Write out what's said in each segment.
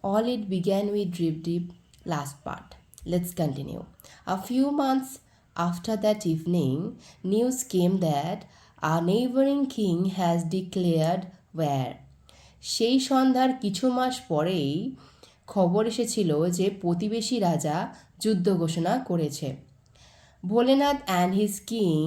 All it began with Drip Drip last part. Let's continue. A few months after that evening, news came that our neighboring king has declared war. সেই সন্ধ্যার কিছু মাস পরেই খবর এসেছিল যে প্রতিবেশী রাজা যুদ্ধ ঘোষণা করেছে। Bholenath and his king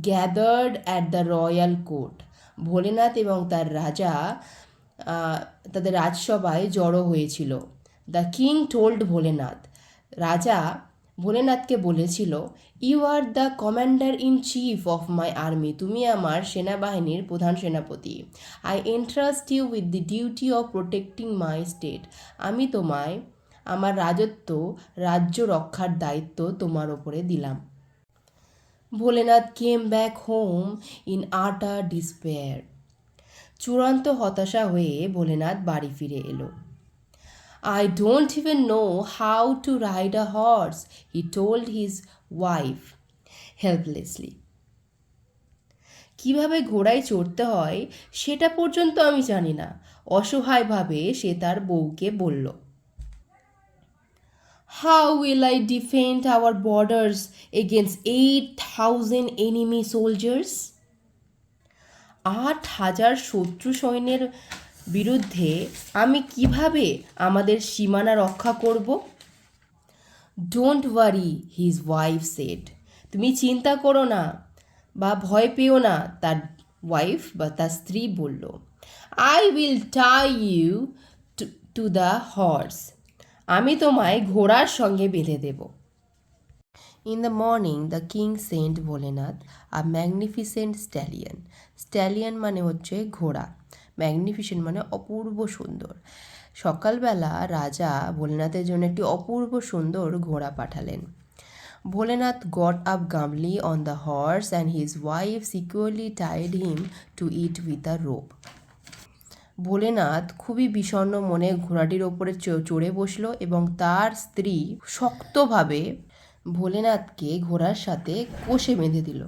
gathered at the royal court. Bholenath এবং তার রাজা তাদের রাজসভায় জড়ো হয়েছিল। দ্য কিং টোল্ড ভোলেনাথ, রাজা ভোলেনাথকে বলেছিল, you are the commander in chief of my army, তুমি আমার সেনাবাহিনীর প্রধান সেনাপতি। I entrust you with the duty of protecting my state, আমি তোমায় আমার রাজ্য রক্ষার দায়িত্ব তোমার ওপরে দিলাম। Bholenath came back home in utter despair. চূড়ান্ত হতাশা হয়ে ভোলেনাথ বাড়ি ফিরে এলো। I don't even know how to ride a horse, he told his wife helplessly. কিভাবে ঘোড়ায় চড়তে হয় সেটা পর্যন্ত আমি জানি না, অসহায়ভাবে সে তার বউকে বলল। How will I defend our borders against 8,000 enemy soldiers? 8,000 শত্রু সৈন্যের বিরুদ্ধে আমি কিভাবে আমাদের সীমানা রক্ষা করব? Don't worry, his wife said, তুমি চিন্তা করো না বা ভয় পেও না, তার ওয়াইফ বা তার স্ত্রী বলল। I will tie you to the horse, আমি তোমায় ঘোড়ার সঙ্গে বেঁধে দেব। In the morning, the king sent Bholenath a magnificent stallion. Stallion মানে হচ্ছে ঘোড়া, ম্যাগনিফিসেন্ট মানে অপূর্ব সুন্দর। সকালবেলা রাজা ভোলেনাথের জন্য একটি অপূর্ব সুন্দর ঘোড়া পাঠালেন। Bholenath got up calmly on the horse and his wife securely tied him to it with a rope. Bholenath খুবই বিষণ্ণ মনে ঘোড়াটির ওপরে চড়ে বসল এবং তার স্ত্রী শক্তভাবে ভোলেনাথকে ঘোড়ার সাথে কষে বেঁধে দিল।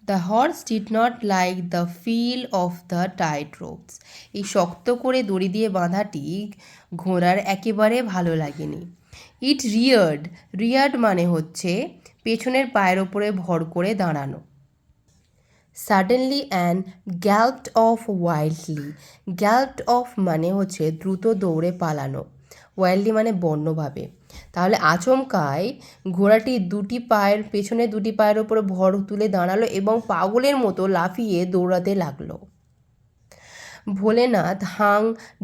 The horse did not like the feel of the tight ropes. এই শক্ত করে দড়ি দিয়ে বাঁধাটি ঘোড়ার একেবারে ভালো লাগেনি। ইট রিয়ার্ড মানে হচ্ছে পেছনের পায়ের ওপরে ভর করে দাঁড়ানো। Suddenly and galloped off wildly. Galloped off মানে হচ্ছে দ্রুত দৌড়ে পালানো, ওয়াইল্ডলি মানে বন্যভাবে। তাহলে আচমকায় ঘোড়াটি পেছনে দুটি পায়ের ওপরে ভর তুলে দাঁড়ালো এবং পাগলের মতো লাফিয়ে দৌড়াতে লাগলো। Bholenath Hang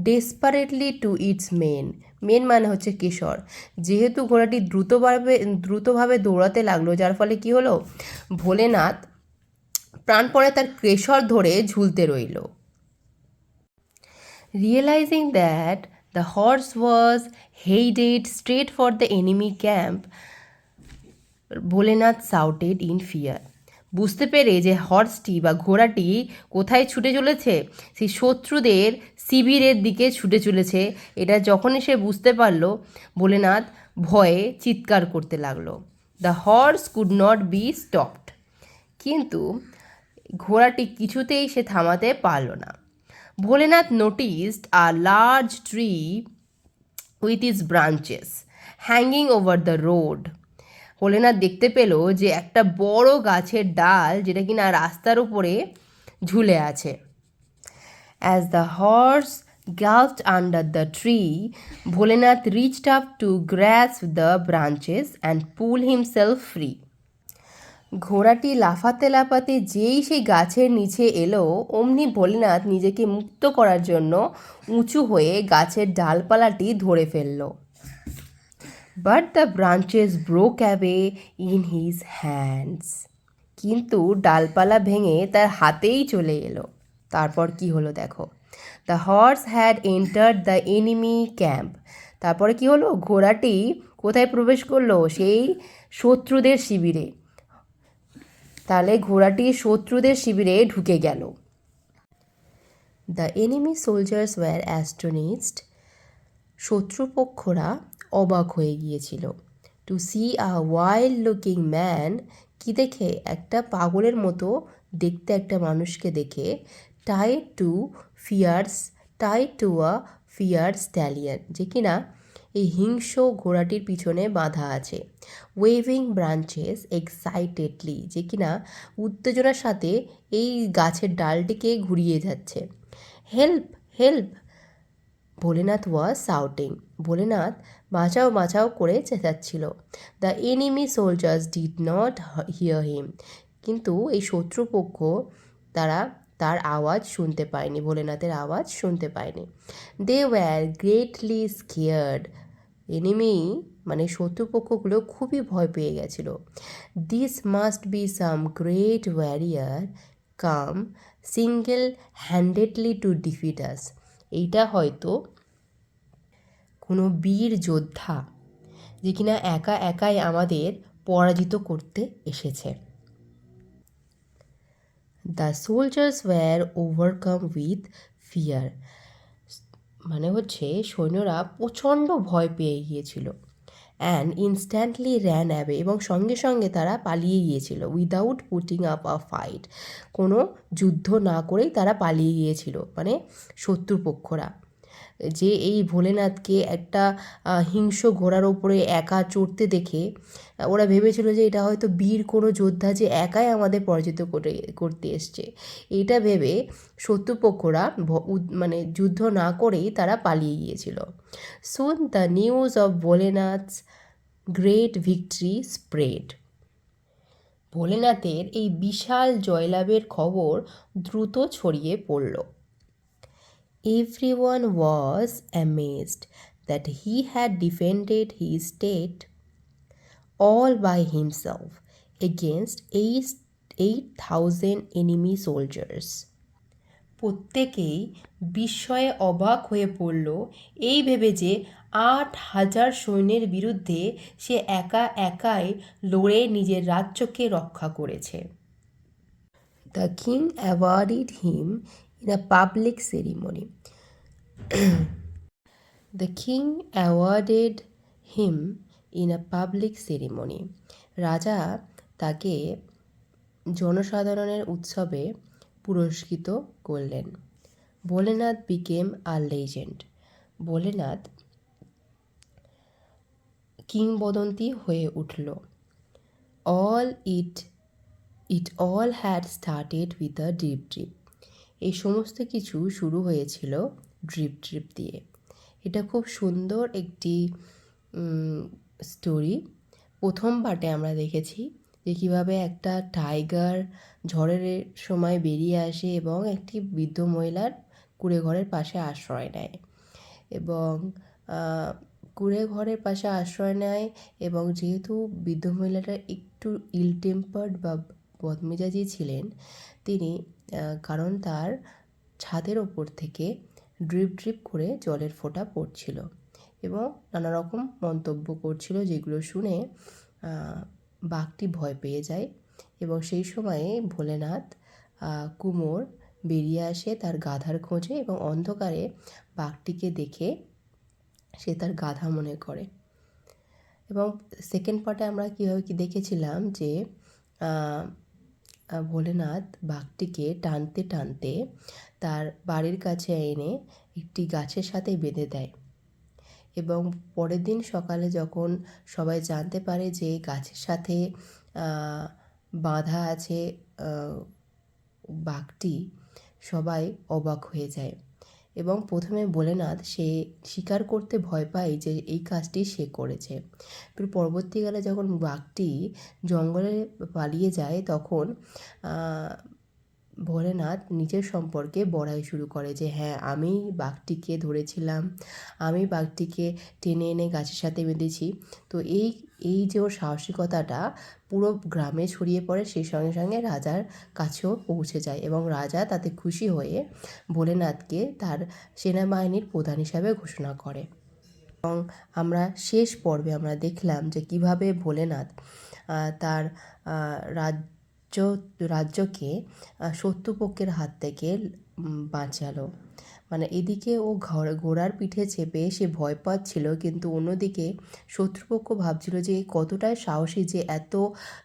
desperately to its main মানে হচ্ছে কেশর। যেহেতু ঘোড়াটি দ্রুতভাবে দৌড়াতে লাগলো, যার ফলে কি হলো, ভোলেনাথ প্রাণপণে তার কেশর ধরে ঝুলতে রইল। Realising that the horse was headed straight for the enemy camp, Bholenath shouted in fear. বুঝতে পেরে যে হর্সটি বা ঘোড়াটি কোথায় ছুটে চলেছে, সেই শত্রুদের শিবিরের দিকে ছুটে চলেছে, এটা যখনই সে বুঝতে পারল, ভোলেনাথ ভয়ে চিৎকার করতে লাগলো। The horse could not be stopped, কিন্তু ঘোড়াটি কিছুতেই সে থামাতে পারল না। Bholenath noticed a large tree with its branches hanging over the road. Bholenath দেখতে পেল যে একটা বড় গাছের ডাল যেটা কিনা রাস্তার উপরে ঝুলে আছে। As the horse galloped under the tree, Bholenath reached up to grasp the branches and pull himself free. ঘোড়াটি লাফাতে লাফাতে যেই সেই গাছের নিচে এলো, অমনি ভোলেনাথ নিজেকে মুক্ত করার জন্য উঁচু হয়ে গাছের ডালপালাটি ধরে ফেলল। But the branches broke away in his hands, কিন্তু ডালপালা ভেঙে তার হাতেই চলে এলো। তারপর কি হলো দেখো। The horse had entered the enemy camp, তারপরে কি হলো, ঘোড়াটি কোথায় প্রবেশ করলো, সেই শত্রুদের শিবিরে। তাহলে ঘোড়াটি শত্রুদের শিবিরে ঢুকে গেল। The enemy soldiers were astonished, শত্রুপক্ষরা অবাক হয়ে গিয়েছিল। To see a wild looking man, কি দেখে, একটা পাগলের মতো দেখতে একটা মানুষকে দেখে, tied to a fear stallion, যে কিনা এই হিংস্র ঘোড়াটির পিছনে বাঁধা আছে। ওয়েভিং ব্রাঞ্চেস এক্সাইটেডলি, যে কিনা উত্তেজনার সাথে এই গাছের ডালটিকে ঘুরিয়ে যাচ্ছে। Help help, Bholenath was shouting, Bholenath বাঁচাও বাঁচাও করে চেঁচাচ্ছিল। The enemy soldiers did not hear him, কিন্তু এই শত্রুপক্ষ তারা তার আওয়াজ শুনতে পায়নি, ভোলেনাথের আওয়াজ শুনতে পায়নি। They were greatly scared, enemy মানে শত্রুপক্ষগুলো খুবই ভয় পেয়ে গেছিল। This must be some great warrior come single handedly to defeat us, এইটা হয়তো কোনো বীর যোদ্ধা যে কিনা একা একাই আমাদের পরাজিত করতে এসেছে। The soldiers were overcome with fear, মানে হচ্ছে সৈন্যরা প্রচণ্ড ভয় পেয়ে গিয়েছিল। অ্যান্ড ইনস্ট্যান্টলি র্যান অ্যাওয়ে, এবং সঙ্গে সঙ্গে তারা পালিয়ে গিয়েছিল। উইদাউট পুটিং আপ আ ফাইট, কোনো যুদ্ধ না করেই তারা পালিয়ে গিয়েছিল, মানে শত্রুপক্ষরা। যে এই ভোলেনাথকে একটা হিংস্র ঘোড়ার ওপরে একা চড়তে দেখে ওরা ভেবেছিল যে এটা হয়তো বীর কোনো যোদ্ধা যে একাই আমাদের পরাজিত করতে এসছে। এটা ভেবে শত্রুপক্ষরা মানে যুদ্ধ না করেই তারা পালিয়ে গিয়েছিল। Soon the news of Bholenath's great victory spread, ভোলেনাথের এই বিশাল জয়লাভের খবর দ্রুত ছড়িয়ে পড়ল। Everyone was amazed that he had defended his state all by himself against 8,000 enemy soldiers. প্রত্যেকেই বিস্ময়ে অবাক হয়ে পড়ল এই ভেবে যে 8,000 সৈন্যের বিরুদ্ধে সে একা একাই লড়ে নিজের রাজ্যকে রক্ষা করেছে। The king awarded him in a public ceremony. The king awarded him in a public ceremony. রাজা তাকে জনসাধারণের উৎসবে পুরস্কৃত করলেন। Bholenath became a legend, Bholenath কিংবদন্তি হয়ে উঠল। It all had started with a drip drip. এই সমস্ত কিছু শুরু হয়েছিল ড্রিপ ড্রিপ দিয়ে। এটা খুব সুন্দর একটি স্টোরি। প্রথম পার্টে আমরা দেখেছি যে কীভাবে একটা টাইগার ঝড়ের সময় বেরিয়ে আসে এবং একটি বৃদ্ধ মহিলার কুঁড়ে ঘরের পাশে আশ্রয় নেয়, এবং কুঁড়ে ঘরের পাশে আশ্রয় নেয়, এবং যেহেতু বৃদ্ধ মহিলাটা একটু ইল টেম্পার্ড বা বদমেজাজি ছিলেন, তিনি কারণ তার ছাদের ওপর থেকে ড্রিপ ড্রিপ করে জলের ফোঁটা পড়ছিল এবং নানা রকম মন্তব্য করছিল, যেগুলো শুনে বাঘটি ভয় পেয়ে যায়। এবং সেই সময়ে ভোলেনাথ কুমোর বেরিয়ে আসে তার গাধার খোঁজে, এবং অন্ধকারে বাঘটিকে দেখে সে তার গাধা মনে করে। এবং সেকেন্ড পার্টে আমরা কীভাবে কি দেখেছিলাম যে ভোলেনাথ বাঘটিকে টানতে টানতে তার বাড়ির কাছে এনে একটি গাছের সাথে বেঁধে দেয়, এবং পরের দিন সকালে যখন সবাই জানতে পারে যে গাছের সাথে বাঁধা আছে বাঘটি, সবাই অবাক হয়ে যায়। এবং প্রথমে ভোলেনাথ সে স্বীকার করতে ভয় পায় যে এই কাজটি সে করেছে। পরবর্তীকালে যখন বাঘটি জঙ্গলে পালিয়ে যায়, তখন ভোলেনাথ নিজের সম্পর্কে বড়াই শুরু করে যে হ্যাঁ, আমি বাঘটিকে ধরেছিলাম, আমি বাঘটিকে টেনে এনে গাছের সাথে বেঁধেছি। তো এই যে ওর সাহসিকতাটা পুরো গ্রামে ছড়িয়ে পড়ে, সেই সঙ্গে সঙ্গে রাজার কাছেও পৌঁছে যায়, এবং রাজা তাতে খুশি হয়ে ভোলেনাথকে তার সেনাবাহিনীর প্রধান হিসাবে ঘোষণা করে। এবং আমরা শেষ পর্বে আমরা দেখলাম যে কিভাবে ভোলেনাথ তার রাজ্যকে শত্রুপক্ষের হাত থেকে বাঁচালো। মানে এদিকে ও ঘোড়ার পিঠে চেপে সে ভয় পাচ্ছিল, কিন্তু অন্যদিকে শত্রুপক্ষ ভাবছিল যে কতটাই সাহসী, যে এত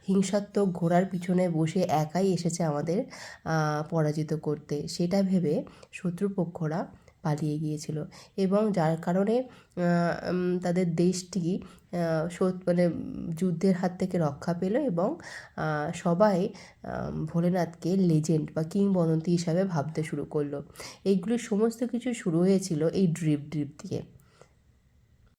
হিংসাত্মক ঘোড়ার পিছনে বসে একাই এসেছে আমাদের পরাজিত করতে। সেটা ভেবে শত্রুপক্ষরা পালিয়ে গিয়েছিল এবং যার কারণে তাদের দেশটি মানে যুদ্ধের হাত থেকে রক্ষা পেল এবং সবাই ভোলেনাথকে লেজেন্ড বা কিংবদন্তি হিসাবে ভাবতে শুরু করলো। এইগুলি সমস্ত কিছু শুরু হয়েছিল এই ড্রিপ দিয়ে।